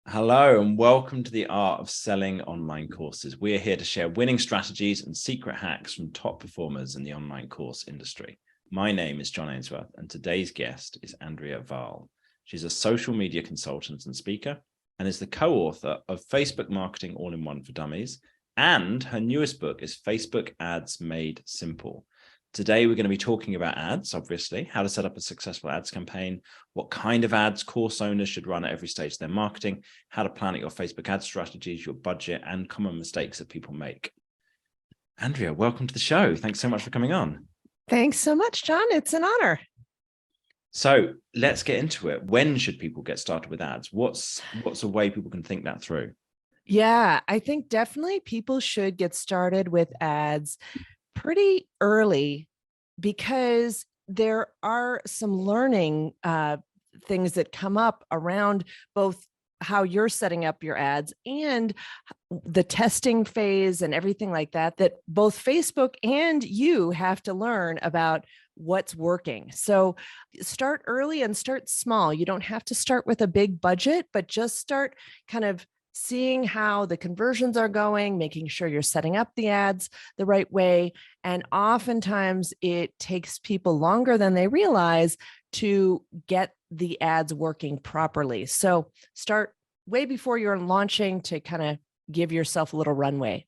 Hello and welcome to the Art of Selling Online Courses. We are here to share winning strategies and secret hacks from top performers in the online course industry. My name is John Ainsworth and today's guest is Andrea Vahl. She's a social media consultant and speaker and is the co-author of Facebook Marketing All-in-One for Dummies, and her newest book is Facebook Ads Made Simple. Today, we're going to be talking about ads, obviously, how to set up a successful ads campaign, what kind of ads course owners should run at every stage of their marketing, how to plan out your Facebook ad strategies, your budget, and common mistakes that people make. Andrea, welcome to the show. Thanks so much for coming on. Thanks so much, John. It's an honor. So let's get into it. When should people get started with ads? What's a way people can think that through? Yeah, I think definitely people should get started with ads pretty early because there are some learning things that come up around both how you're setting up your ads and the testing phase and everything like that, that both Facebook and you have to learn about what's working. So start early and start small. You don't have to start with a big budget, but just start kind of seeing how the conversions are going, making sure you're setting up the ads the right way. And oftentimes it takes people longer than they realize to get the ads working properly. So start way before you're launching to kind of give yourself a little runway.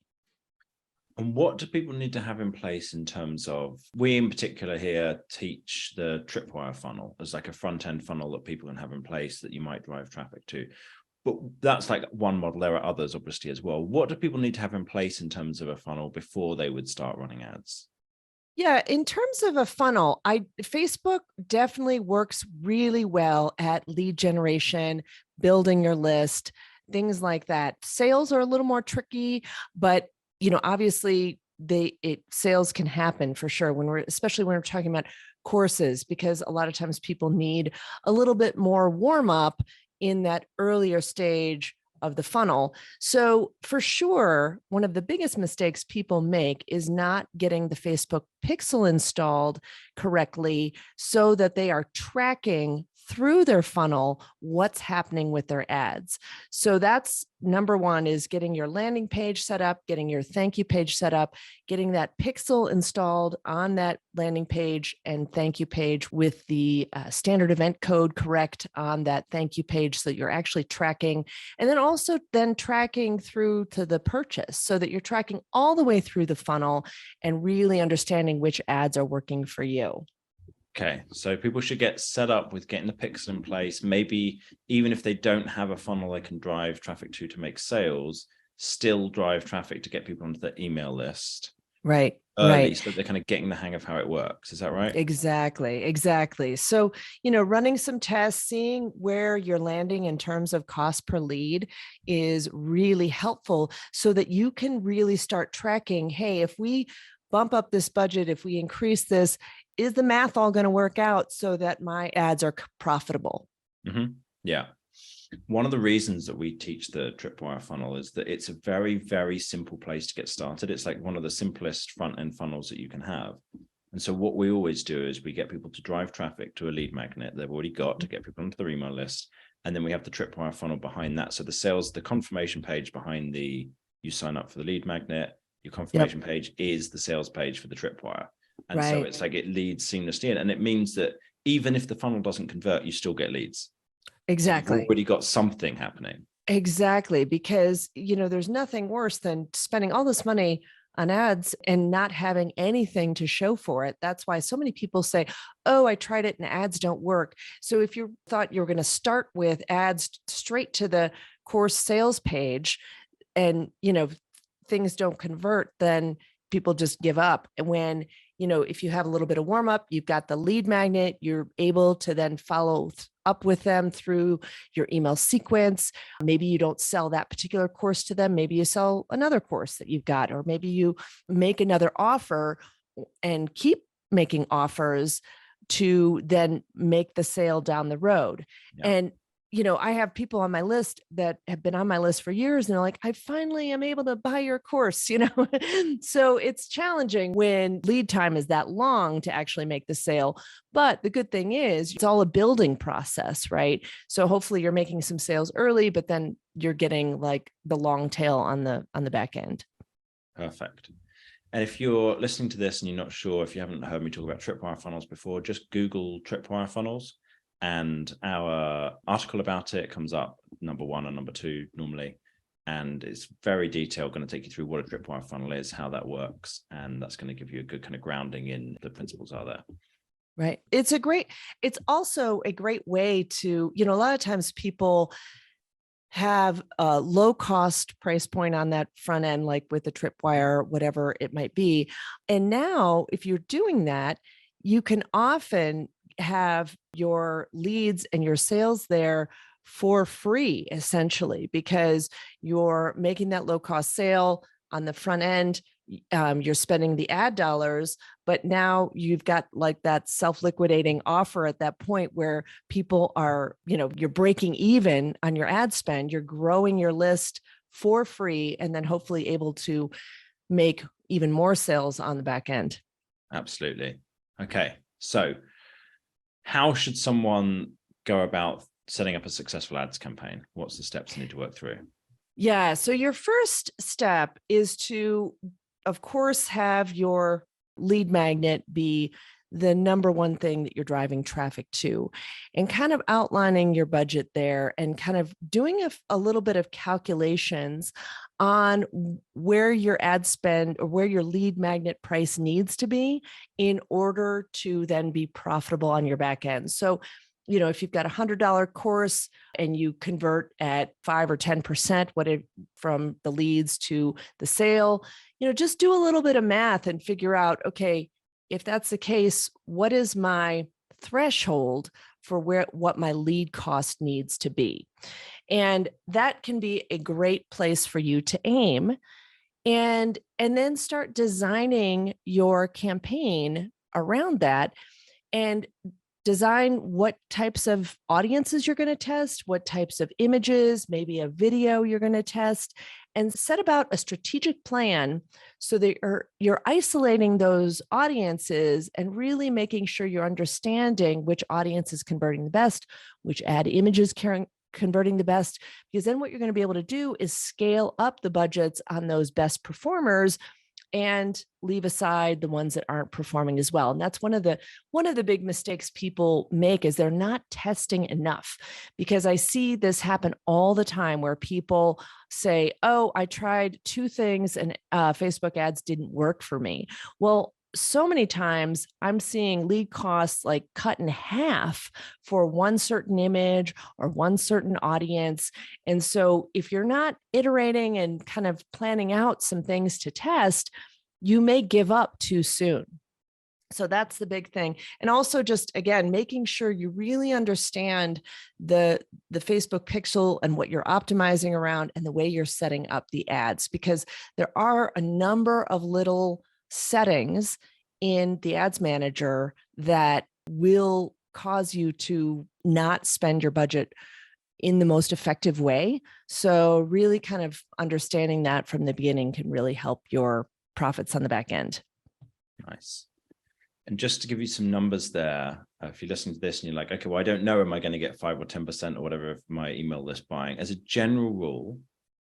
And what do people need to have in place in terms of, we in particular here teach the tripwire funnel as like a front end funnel that people can have in place that you might drive traffic to. But that's like one model. There are others obviously as well. What do people need to have in place in terms of a funnel before they would start running ads? Yeah, in terms of a funnel, Facebook definitely works really well at lead generation, building your list, things like that. Sales are a little more tricky, but obviously sales can happen for sure especially when we're talking about courses, because a lot of times people need a little bit more warm up in that earlier stage of the funnel. So for sure, one of the biggest mistakes people make is not getting the Facebook pixel installed correctly so that they are tracking through their funnel what's happening with their ads. So that's number one, is getting your landing page set up, getting your thank you page set up, getting that pixel installed on that landing page and thank you page with the standard event code correct on that thank you page so that you're actually tracking. And then also then tracking through to the purchase so that you're tracking all the way through the funnel and really understanding which ads are working for you. Okay, so people should get set up with getting the pixel in place. Maybe even if they don't have a funnel they can drive traffic to make sales, still drive traffic to get people onto the email list. Right. Early, so they're kind of getting the hang of how it works. Is that right? Exactly. So, running some tests, seeing where you're landing in terms of cost per lead is really helpful so that you can really start tracking, hey, if we bump up this budget, if we increase this, is the math all going to work out so that my ads are profitable? Mm-hmm. Yeah. One of the reasons that we teach the tripwire funnel is that it's a very, very simple place to get started. It's like one of the simplest front end funnels that you can have. And so what we always do is we get people to drive traffic to a lead magnet they've already got to get people onto their email list. And then we have the tripwire funnel behind that. So the confirmation page behind you sign up for the lead magnet, your confirmation page is the sales page for the tripwire. And so it's like it leads seamlessly in. And it means that even if the funnel doesn't convert, you still get leads. Exactly. You've already got something happening. Exactly. Because, there's nothing worse than spending all this money on ads and not having anything to show for it. That's why so many people say, oh, I tried it and ads don't work. So if you thought you were going to start with ads straight to the course sales page and, things don't convert, then people just give up. And when, if you have a little bit of warm up, you've got the lead magnet, you're able to then follow up with them through your email sequence. Maybe you don't sell that particular course to them. Maybe you sell another course that you've got, or maybe you make another offer and keep making offers to then make the sale down the road. Yeah. And I have people on my list that have been on my list for years and they're like, I finally am able to buy your course, So it's challenging when lead time is that long to actually make the sale. But the good thing is it's all a building process, right? So hopefully you're making some sales early, but then you're getting like the long tail on the back end. Perfect. And if you're listening to this and you're not sure, if you haven't heard me talk about tripwire funnels before, just Google tripwire funnels. And our article about it comes up number 1 or number 2 normally. And it's very detailed, going to take you through what a tripwire funnel is, how that works. And that's going to give you a good kind of grounding in the principles are there. Right. It's also a great way to, a lot of times people have a low cost price point on that front end, like with the tripwire, whatever it might be. And now if you're doing that, you can often have your leads and your sales there for free, essentially, because you're making that low cost sale on the front end. You're spending the ad dollars, but now you've got like that self-liquidating offer at that point where people are, you're breaking even on your ad spend, you're growing your list for free, and then hopefully able to make even more sales on the back end. Absolutely. Okay. So how should someone go about setting up a successful ads campaign? What's the steps they need to work through? Yeah. So your first step is to, of course, have your lead magnet be the number one thing that you're driving traffic to, and kind of outlining your budget there and kind of doing a little bit of calculations on where your ad spend or where your lead magnet price needs to be in order to then be profitable on your back end. So, if you've got $100 course and you convert at 5 or 10% from the leads to the sale, just do a little bit of math and figure out, okay, if that's the case, what is my threshold for what my lead cost needs to be? And that can be a great place for you to aim, and then start designing your campaign around that, and design what types of audiences you're going to test, what types of images, maybe a video you're going to test, and set about a strategic plan so that you're isolating those audiences and really making sure you're understanding which audience is converting the best, which ad images converting the best, because then what you're going to be able to do is scale up the budgets on those best performers and leave aside the ones that aren't performing as well. And that's one of the big mistakes people make, is they're not testing enough. Because I see this happen all the time where people say, oh, I tried 2 things and Facebook ads didn't work for me. Well, so many times I'm seeing lead costs like cut in half for one certain image or one certain audience. And so if you're not iterating and kind of planning out some things to test, you may give up too soon. So that's the big thing. And also just, again, making sure you really understand the Facebook pixel and what you're optimizing around and the way you're setting up the ads, because there are a number of little settings in the ads manager that will cause you to not spend your budget in the most effective way. So really kind of understanding that from the beginning can really help your profits on the back end. Nice. And just to give you some numbers there, if you're listening to this and you're like, okay, well, I don't know, am I going to get 5 or 10% or whatever of my email list buying? As a general rule,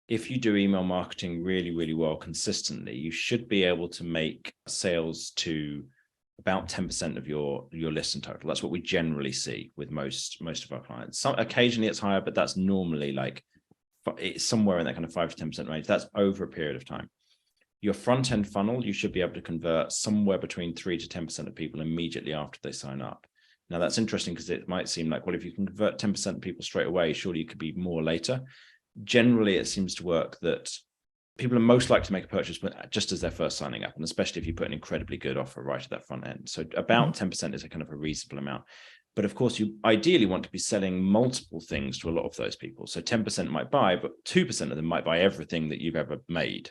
if you do email marketing really, really well consistently, you should be able to make sales to about 10% of your list in total. That's what we generally see with most of our clients. Occasionally it's higher, but that's normally like it's somewhere in that kind of 5 to 10% range. That's over a period of time. Your front end funnel, you should be able to convert somewhere between 3 to 10% of people immediately after they sign up. Now that's interesting because it might seem like, well, if you can convert 10% of people straight away, surely you could be more later. Generally, it seems to work that people are most likely to make a purchase just as they're first signing up, and especially if you put an incredibly good offer right at that front end. So about 10% is a kind of a reasonable amount. But of course, you ideally want to be selling multiple things to a lot of those people. So 10% might buy, but 2% of them might buy everything that you've ever made,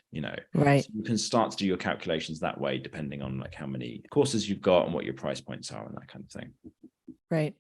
Right. So you can start to do your calculations that way, depending on like how many courses you've got and what your price points are and that kind of thing. Right.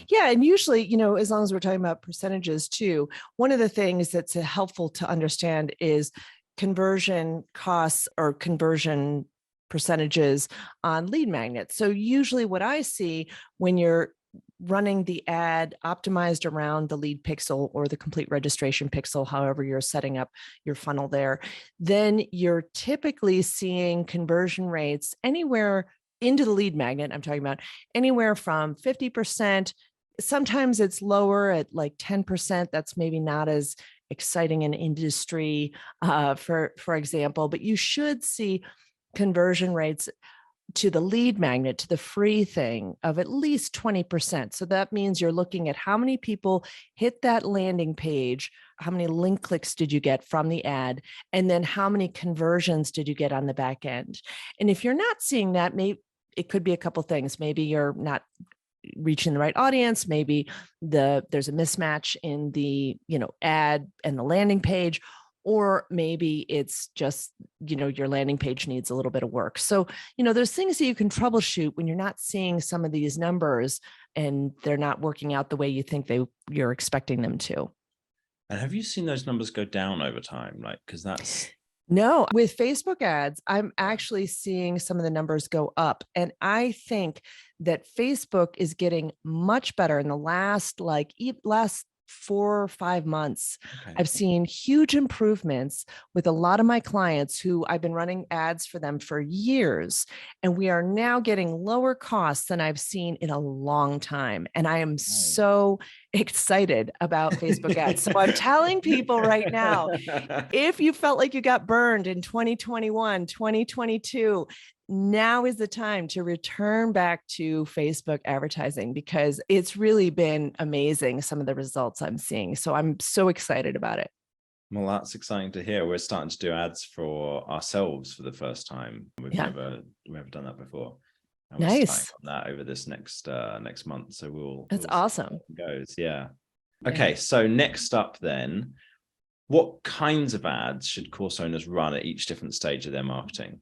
Yeah. And usually, as long as we're talking about percentages too, one of the things that's helpful to understand is conversion costs or conversion percentages on lead magnets. So usually what I see when you're running the ad optimized around the lead pixel or the complete registration pixel, however you're setting up your funnel there, then you're typically seeing conversion rates anywhere into the lead magnet. I'm talking about anywhere from 50%. Sometimes it's lower at like 10%. That's maybe not as exciting an industry, for example, but you should see conversion rates to the lead magnet, to the free thing, of at least 20%. So that means you're looking at how many people hit that landing page, how many link clicks did you get from the ad, and then how many conversions did you get on the back end. And if you're not seeing that, maybe it could be a couple things. Maybe you're not reaching the right audience. Maybe there's a mismatch in the ad and the landing page, or maybe it's just your landing page needs a little bit of work. So there's things that you can troubleshoot when you're not seeing some of these numbers and they're not working out the way you think you're expecting them to. And have you seen those numbers go down over time? Like, because that's No, with Facebook ads, I'm actually seeing some of the numbers go up. And I think that Facebook is getting much better in the last 4 or 5 months. okay. I've seen huge improvements with a lot of my clients who I've been running ads for them for years. And we are now getting lower costs than I've seen in a long time. And I am so excited about Facebook ads. So I'm telling people right now, if you felt like you got burned in 2021, 2022, now is the time to return back to Facebook advertising, because it's really been amazing, some of the results I'm seeing. So I'm so excited about it. Well, that's exciting to hear. We're starting to do ads for ourselves for the first time. We've never done that before. And we're nice. on that over this next month. So we'll awesome. See how it goes. Yeah. Okay. So next up then, what kinds of ads should course owners run at each different stage of their marketing?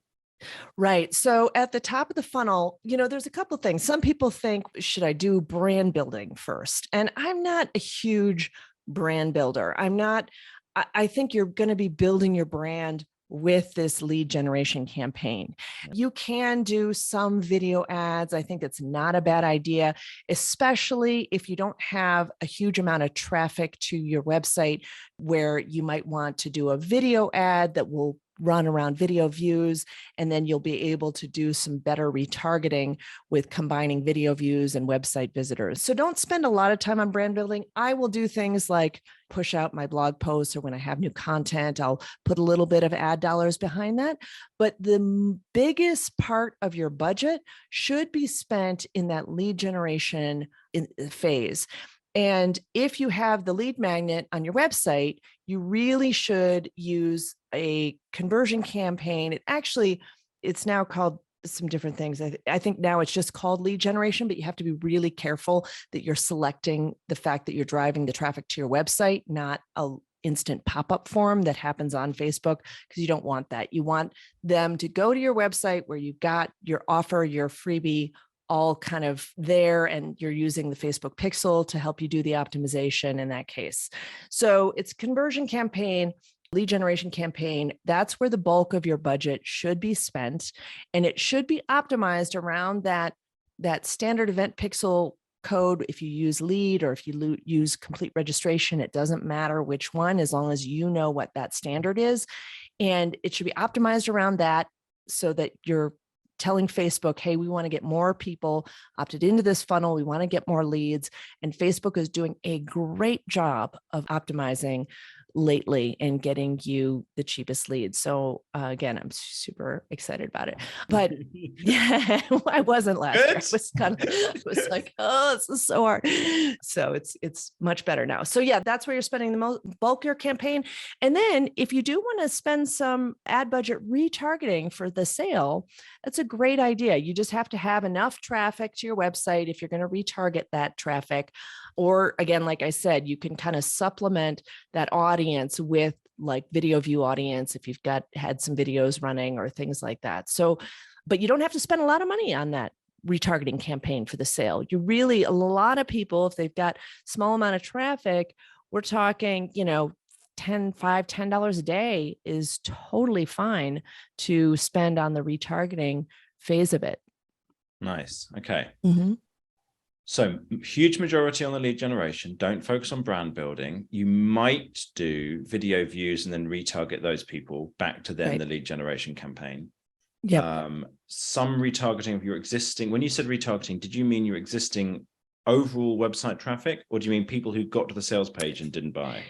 Right. So at the top of the funnel, there's a couple of things. Some people think, should I do brand building first? And I'm not a huge brand builder. I think you're going to be building your brand with this lead generation campaign. You can do some video ads. I think it's not a bad idea, especially if you don't have a huge amount of traffic to your website, where you might want to do a video ad that will run around video views, and then you'll be able to do some better retargeting with combining video views and website visitors. So don't spend a lot of time on brand building. I will do things like push out my blog posts, or when I have new content, I'll put a little bit of ad dollars behind that. But the biggest part of your budget should be spent in that lead generation phase. And if you have the lead magnet on your website, you really should use a conversion campaign. It's now called some different things. I think now it's just called lead generation, but you have to be really careful that you're selecting the fact that you're driving the traffic to your website, not an instant pop-up form that happens on Facebook, because you don't want that. You want them to go to your website where you've got your offer, your freebie, all kind of there, and you're using the Facebook pixel to help you do the optimization in that case. So it's conversion campaign, lead generation campaign. That's where the bulk of your budget should be spent. And it should be optimized around that standard event pixel code. If you use lead or if you use complete registration, it doesn't matter which one, as long as you know what that standard is. And it should be optimized around that, so that you're telling Facebook, hey, we want to get more people opted into this funnel. We want to get more leads. And Facebook is doing a great job of optimizing lately and getting you the cheapest leads. So again, I'm super excited about it. But yeah, I wasn't last year. I was like, oh, this is so hard. So it's much better now. So yeah, that's where you're spending the most bulk of your campaign. And then if you do want to spend some ad budget retargeting for the sale, that's a great idea. You just have to have enough traffic to your website if you're going to retarget that traffic. Or again, like I said, you can kind of supplement that audience with like video view audience if you've had some videos running or things like that. So, but you don't have to spend a lot of money on that retargeting campaign for the sale. You really, a lot of people, if they've got small amount of traffic, we're talking, $10 a day is totally fine to spend on the retargeting phase of it. Nice. Okay. Mm-hmm. So huge majority on the lead generation. Don't focus on brand building. You might do video views and then retarget those people back to then the lead generation campaign. Yep. Some retargeting of your existing. When you said retargeting, did you mean your existing overall website traffic, or do you mean people who got to the sales page and didn't buy?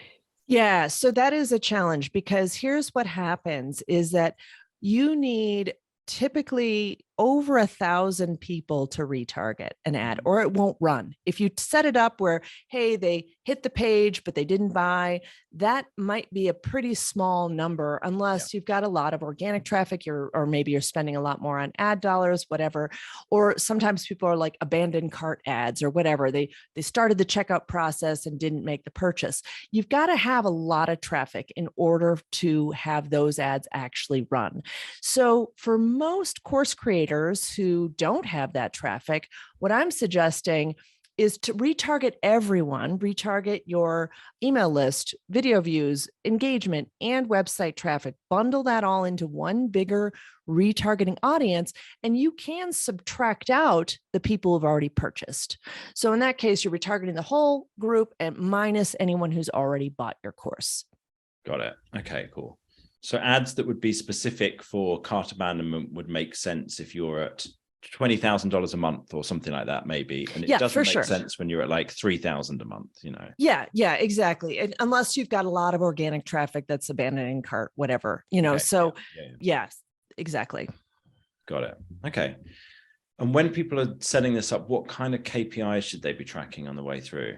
Yeah. So that is a challenge, because here's what happens is that you need typically over 1,000 people to retarget an ad, or it won't run. If you set it up where, hey, they hit the page, but they didn't buy, that might be a pretty small number, unless you've got a lot of organic traffic, or maybe you're spending a lot more on ad dollars, whatever. Or sometimes people are like abandoned cart ads or whatever. They started the checkout process and didn't make the purchase. You've got to have a lot of traffic in order to have those ads actually run. So for most course creators who don't have that traffic, what I'm suggesting is to retarget everyone, retarget your email list, video views, engagement, and website traffic, bundle that all into one bigger retargeting audience, and you can subtract out the people who've already purchased. So in that case, you're retargeting the whole group and minus anyone who's already bought your course. Got it. Okay, cool. So ads that would be specific for cart abandonment would make sense if you're at $20,000 a month or something like that, maybe. And it doesn't make sense when you're at like 3,000 a month, Yeah, exactly. And unless you've got a lot of organic traffic that's abandoning cart, whatever, Okay. So yes, exactly. Got it. Okay. And when people are setting this up, what kind of KPIs should they be tracking on the way through?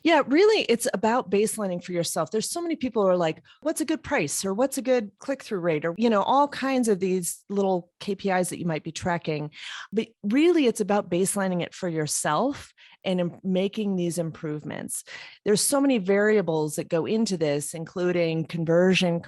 Yeah, really, it's about baselining for yourself. There's so many people who are like, what's a good price, or what's a good click-through rate, or, all kinds of these little KPIs that you might be tracking. But really, it's about baselining it for yourself and making these improvements. There's so many variables that go into this, including conversion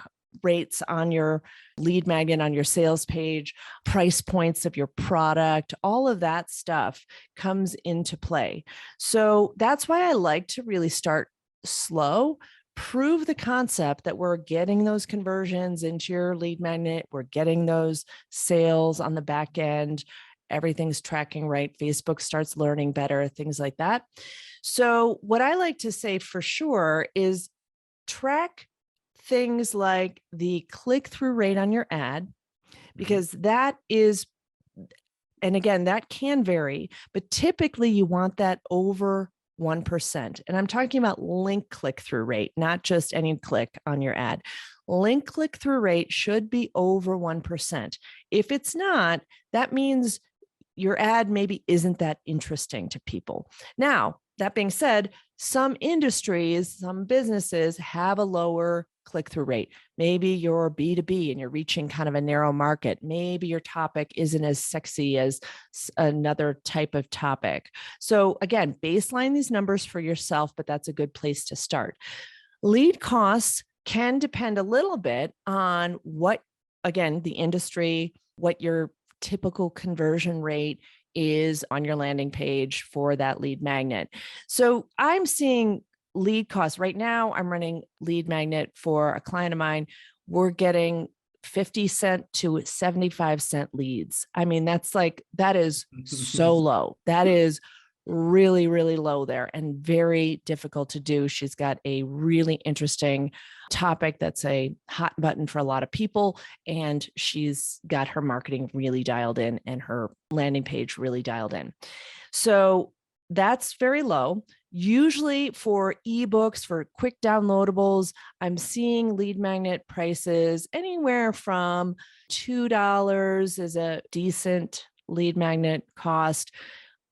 rates on your lead magnet, on your sales page, price points of your product, all of that stuff comes into play. So that's why I like to really start slow, prove the concept that we're getting those conversions into your lead magnet, we're getting those sales on the back end, everything's tracking right, Facebook starts learning better, things like that. So what I like to say for sure is track things like the click-through rate on your ad, because that is, and again, that can vary, but typically you want that over 1%. And I'm talking about link click-through rate, not just any click on your ad. Link click-through rate should be over 1%. If it's not, that means your ad maybe isn't that interesting to people. Now, that being said, some industries, some businesses have a lower click-through rate. Maybe you're B2B and you're reaching kind of a narrow market. Maybe your topic isn't as sexy as another type of topic. So again, baseline these numbers for yourself, but that's a good place to start. Lead costs can depend a little bit on what, again, the industry, what your typical conversion rate is on your landing page for that lead magnet. So I'm seeing lead costs right now. I'm running lead magnet for a client of mine. We're getting 50-cent to 75-cent leads. I mean, that is so low. That is really, really low there and very difficult to do. She's got a really interesting topic that's a hot button for a lot of people. And she's got her marketing really dialed in and her landing page really dialed in. So that's very low. Usually for ebooks, for quick downloadables, I'm seeing lead magnet prices anywhere from $2 is a decent lead magnet cost,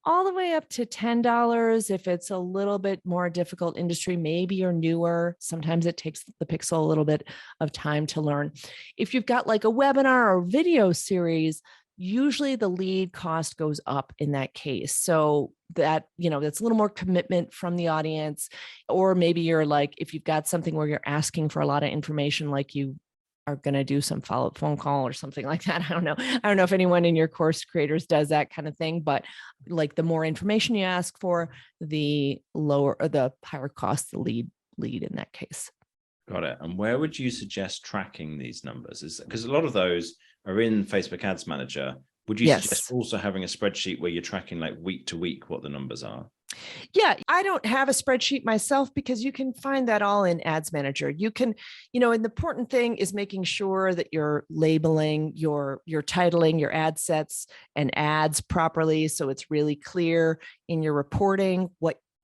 all the way up to $10 if it's a little bit more difficult industry. Maybe you're newer. Sometimes it takes the pixel a little bit of time to learn. If you've got like a webinar or video series, usually the lead cost goes up in that case. So that, that's a little more commitment from the audience. Or maybe you're like, if you've got something where you're asking for a lot of information, like you are going to do some follow-up phone call or something like that. I don't know. I don't know if anyone in your course creators does that kind of thing, but like the more information you ask for, the lower or the higher cost the lead in that case. Got it. And where would you suggest tracking these numbers? Is because a lot of those are in Facebook Ads Manager. Would you suggest also having a spreadsheet where you're tracking like week to week what the numbers are? Yeah, I don't have a spreadsheet myself because you can find that all in Ads Manager. You can, and the important thing is making sure that you're labeling, you're titling your ad sets and ads properly. So it's really clear in your reporting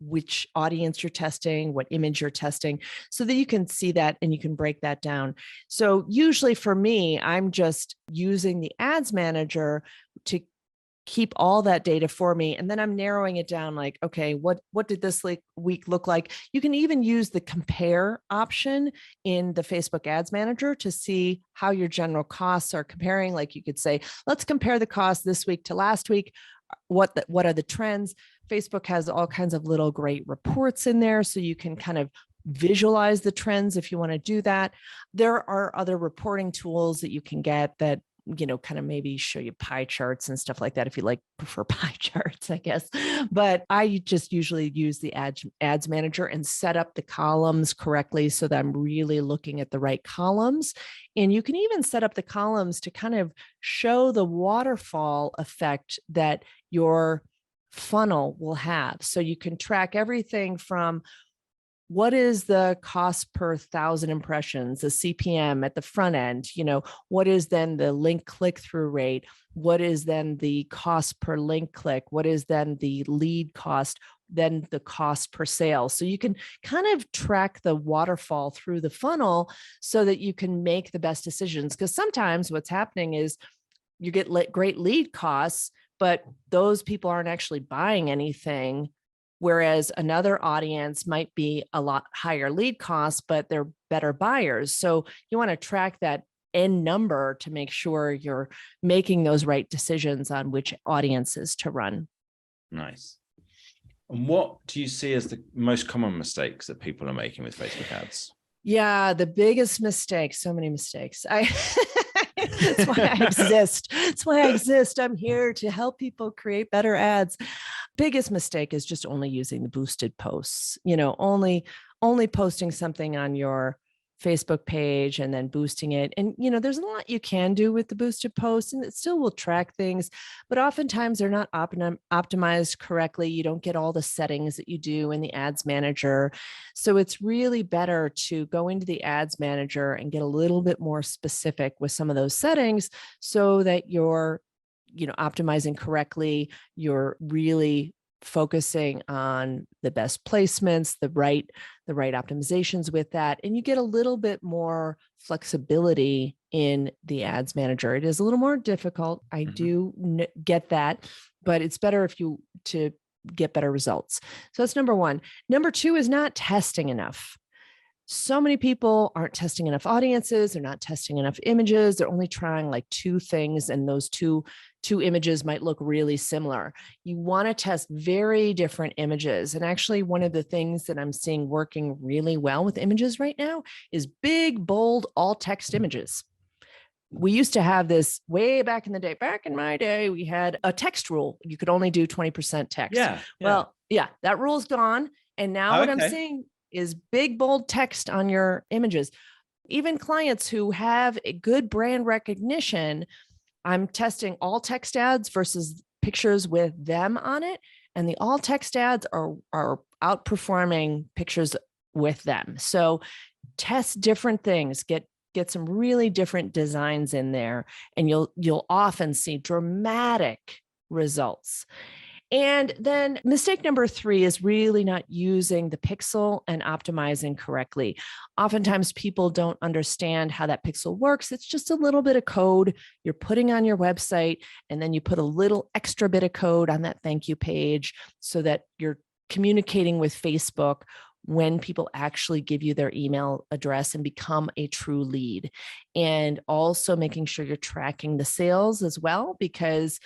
which audience you're testing, what image you're testing, so that you can see that and you can break that down. So usually for me, I'm just using the Ads Manager to keep all that data for me. And then I'm narrowing it down like, okay, what did this week look like? You can even use the compare option in the Facebook Ads Manager to see how your general costs are comparing. Like you could say, let's compare the cost this week to last week. What are the trends? Facebook has all kinds of little great reports in there, so you can kind of visualize the trends if you want to do that. There are other reporting tools that you can get that kind of maybe show you pie charts and stuff like that if you prefer pie charts, I guess. But I just usually use the ads manager and set up the columns correctly so that I'm really looking at the right columns. And you can even set up the columns to kind of show the waterfall effect that your funnel will have. So you can track everything from what is the cost per 1,000 impressions, the CPM at the front end, what is then the link click-through rate? What is then the cost per link click? What is then the lead cost? Then the cost per sale. So you can kind of track the waterfall through the funnel so that you can make the best decisions. Because sometimes what's happening is you get great lead costs, but those people aren't actually buying anything. Whereas another audience might be a lot higher lead costs, but they're better buyers. So you want to track that end number to make sure you're making those right decisions on which audiences to run. Nice. And what do you see as the most common mistakes that people are making with Facebook ads? Yeah, the biggest mistake, so many mistakes. That's why I exist. That's why I exist. I'm here to help people create better ads. Biggest mistake is just only using the boosted posts, only posting something on your Facebook page and then boosting it. And, there's a lot you can do with the boosted posts and it still will track things, but oftentimes they're not optimized correctly. You don't get all the settings that you do in the ads manager. So it's really better to go into the ads manager and get a little bit more specific with some of those settings so that you're optimizing correctly. You're really focusing on the best placements, the right optimizations with that. And you get a little bit more flexibility in the ads manager. It is a little more difficult. I do get that, but it's better to get better results. So that's number one. Number two is not testing enough. So many people aren't testing enough audiences. They're not testing enough images. They're only trying like two things. And those two images might look really similar. You want to test very different images. And actually one of the things that I'm seeing working really well with images right now is big, bold, all text images. We used to have this way back in the day. Back in my day, we had a text rule. You could only do 20% text. Well, that rule's gone. And now what I'm seeing is big, bold text on your images. Even clients who have a good brand recognition, I'm testing all text ads versus pictures with them on it. And the all text ads are outperforming pictures with them. So test different things, get some really different designs in there, and you'll often see dramatic results. And then mistake number 3 is really not using the pixel and optimizing correctly. Oftentimes people don't understand how that pixel works. It's just a little bit of code you're putting on your website, and then you put a little extra bit of code on that thank you page so that you're communicating with Facebook when people actually give you their email address and become a true lead. And also making sure you're tracking the sales as well, because,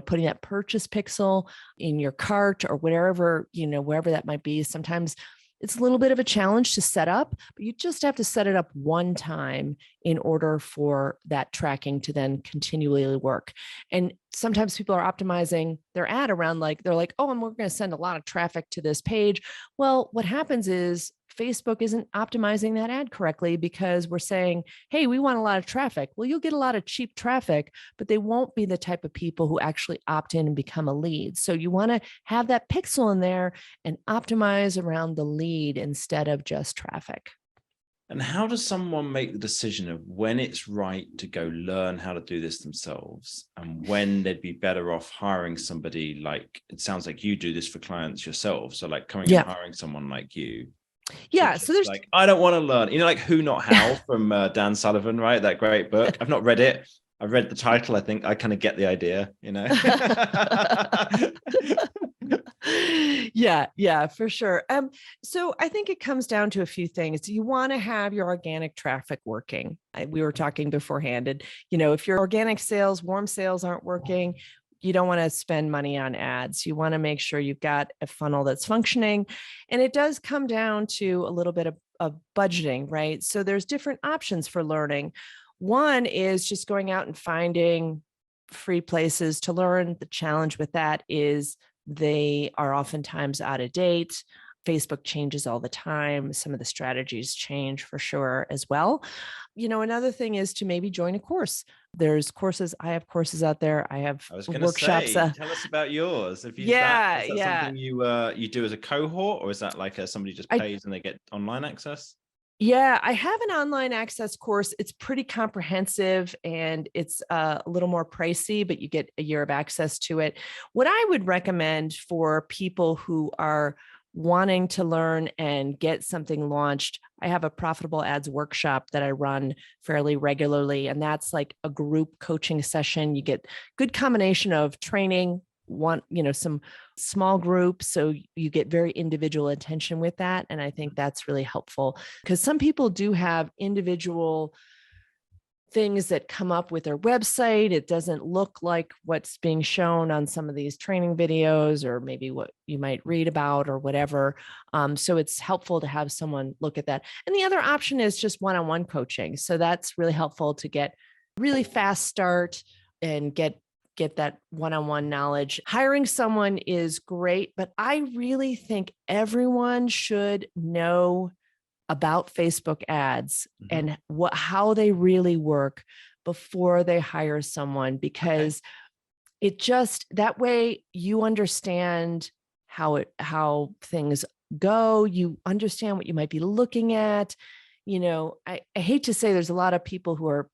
putting that purchase pixel in your cart or wherever that might be, sometimes It's a little bit of a challenge to set up, but you just have to set it up one time in order for that tracking to then continually work. And sometimes people are optimizing their ad around they're like, oh, and we're going to send a lot of traffic to this page. Well, what happens is Facebook isn't optimizing that ad correctly because we're saying, hey, we want a lot of traffic. Well, you'll get a lot of cheap traffic, but they won't be the type of people who actually opt in and become a lead. So you want to have that pixel in there and optimize around the lead instead of just traffic. And how does someone make the decision of when it's right to go learn how to do this themselves and when they'd be better off hiring somebody like, it sounds like you do this for clients yourself. So like coming and hiring someone like you. Yeah. So there's like, I don't want to learn, like Who Not How from Dan Sullivan, right? That great book. I've not read it. I read the title. I think I kind of get the idea, Yeah, for sure. So I think it comes down to a few things. You want to have your organic traffic working. We were talking beforehand, and if your organic sales, warm sales aren't working, you don't want to spend money on ads. You want to make sure you've got a funnel that's functioning. And it does come down to a little bit of budgeting, right? So there's different options for learning. One is just going out and finding free places to learn. The challenge with that is they are oftentimes out of date. Facebook changes all the time. Some of the strategies change for sure as well. Another thing is to maybe join a course. There's courses. I have courses out there. I have workshops. Tell us about yours. Is that something you do as a cohort, or is that like somebody just pays and they get online access? Yeah, I have an online access course. It's pretty comprehensive and it's a little more pricey, but you get a year of access to it. What I would recommend for people who are wanting to learn and get something launched, I have a profitable ads workshop that I run fairly regularly. And that's like a group coaching session. You get good combination of training, some small groups. So you get very individual attention with that. And I think that's really helpful because some people do have individual things that come up with their website. It doesn't look like what's being shown on some of these training videos or maybe what you might read about or whatever. So it's helpful to have someone look at that. And the other option is just one-on-one coaching. So that's really helpful to get really fast start and get that one-on-one knowledge. Hiring someone is great, but I really think everyone should know about Facebook ads and how they really work before they hire someone, because it just, that way you understand how things go. You understand what you might be looking at. I hate to say there's a lot of people who are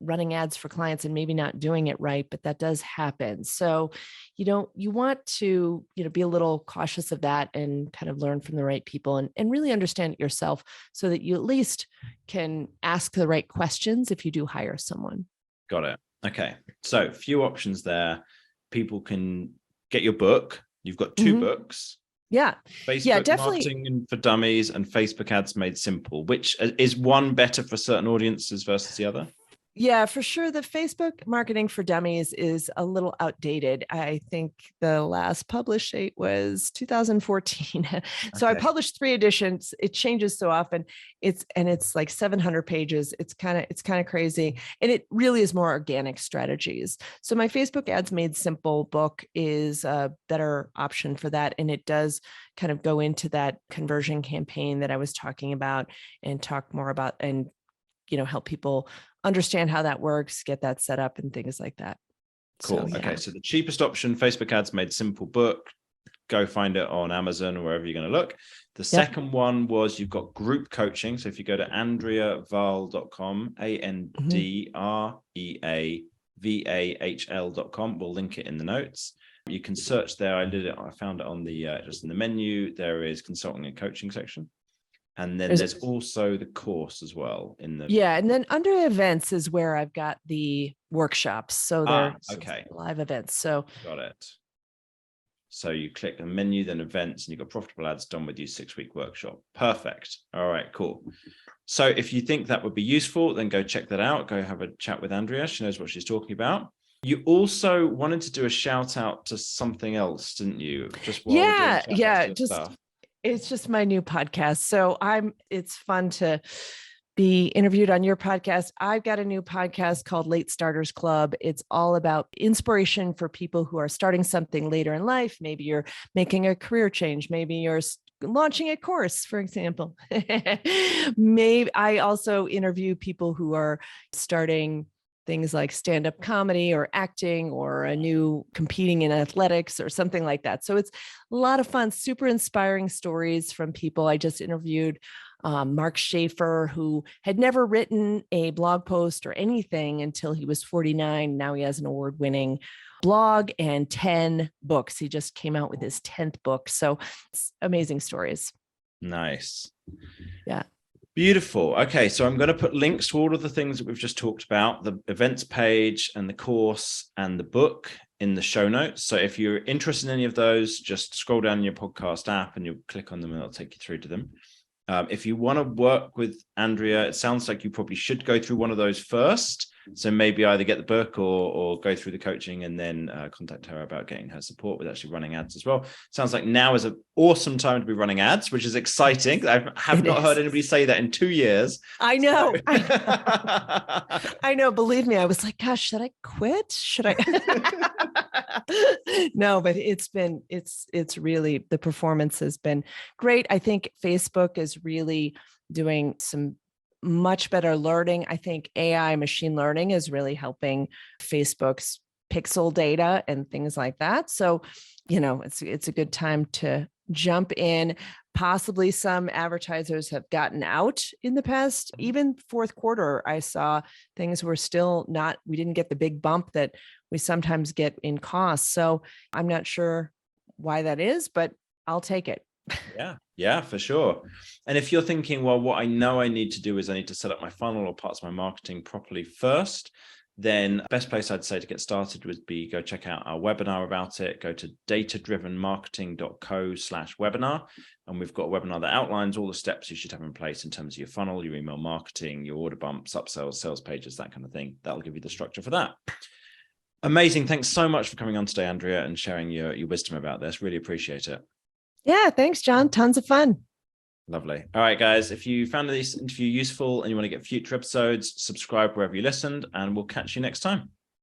running ads for clients and maybe not doing it right, but that does happen. So, you want to, be a little cautious of that and kind of learn from the right people and really understand it yourself so that you at least can ask the right questions if you do hire someone. Got it. Okay. So a few options there. People can get your book. You've got two books. Yeah. Facebook definitely. Marketing for Dummies and Facebook Ads Made Simple. Which is one better for certain audiences versus the other? Yeah, for sure. The Facebook Marketing for Dummies is a little outdated. I think the last published date was 2014. So I published 3 editions. It changes so often. It's like 700 pages. It's kind of crazy. And it really is more organic strategies. So my Facebook Ads Made Simple book is a better option for that. And it does kind of go into that conversion campaign that I was talking about and talk more about and help people understand how that works, get that set up and things like that. Cool. So, okay. So the cheapest option, Facebook Ads Made Simple book, go find it on Amazon or wherever you're going to look. The second one was you've got group coaching. So if you go to AndreaVahl.com, AndreaVahl.com, we'll link it in the notes. You can search there. I found it on the, just in the menu, there is consulting and coaching section. And then there's also the course as well in the. Yeah. And then under events is where I've got the workshops. So they're live events. So got it. So you click the menu, then events, and you've got profitable ads done with you 6-week workshop. Perfect. All right, cool. So if you think that would be useful, then go check that out. Go have a chat with Andrea. She knows what she's talking about. You also wanted to do a shout out to something else, didn't you? Just It's just my new podcast. So it's fun to be interviewed on your podcast. I've got a new podcast called Late Starters Club. It's all about inspiration for people who are starting something later in life. Maybe you're making a career change. Maybe you're launching a course, for example. Maybe I also interview people who are starting things like stand-up comedy or acting or a new competing in athletics or something like that. So it's a lot of fun, super inspiring stories from people. I just interviewed Mark Schaefer, who had never written a blog post or anything until he was 49. Now he has an award-winning blog and 10 books. He just came out with his 10th book. So it's amazing stories. Nice. Yeah. Beautiful. Okay, so I'm going to put links to all of the things that we've just talked about, the events page and the course and the book in the show notes. So if you're interested in any of those, just scroll down your podcast app and you'll click on them and it'll take you through to them. If you want to work with Andrea, it sounds like you probably should go through one of those first. So maybe either get the book or go through the coaching and then contact her about getting her support with actually running ads as well. Sounds like now is an awesome time to be running ads, which is exciting. I have not heard anybody say that in 2 years. I know. So. I know. Believe me, I was like, gosh, should I quit? Should I? No, but it's really, the performance has been great. I think Facebook is really doing some much better learning. I think AI machine learning is really helping Facebook's pixel data and things like that. So, it's a good time to jump in. Possibly some advertisers have gotten out in the past, even fourth quarter. I saw things were still we didn't get the big bump that we sometimes get in costs. So I'm not sure why that is, but I'll take it. Yeah, for sure. And if you're thinking, well, what I know I need to do is I need to set up my funnel or parts of my marketing properly first, then best place I'd say to get started would be go check out our webinar about it. Go to datadrivenmarketing.co/webinar. And we've got a webinar that outlines all the steps you should have in place in terms of your funnel, your email marketing, your order bumps, upsells, sales pages, that kind of thing. That'll give you the structure for that. Amazing. Thanks so much for coming on today, Andrea, and sharing your wisdom about this. Really appreciate it. Yeah, thanks, John. Tons of fun. Lovely. All right, guys, if you found this interview useful and you want to get future episodes, subscribe wherever you listened, and we'll catch you next time.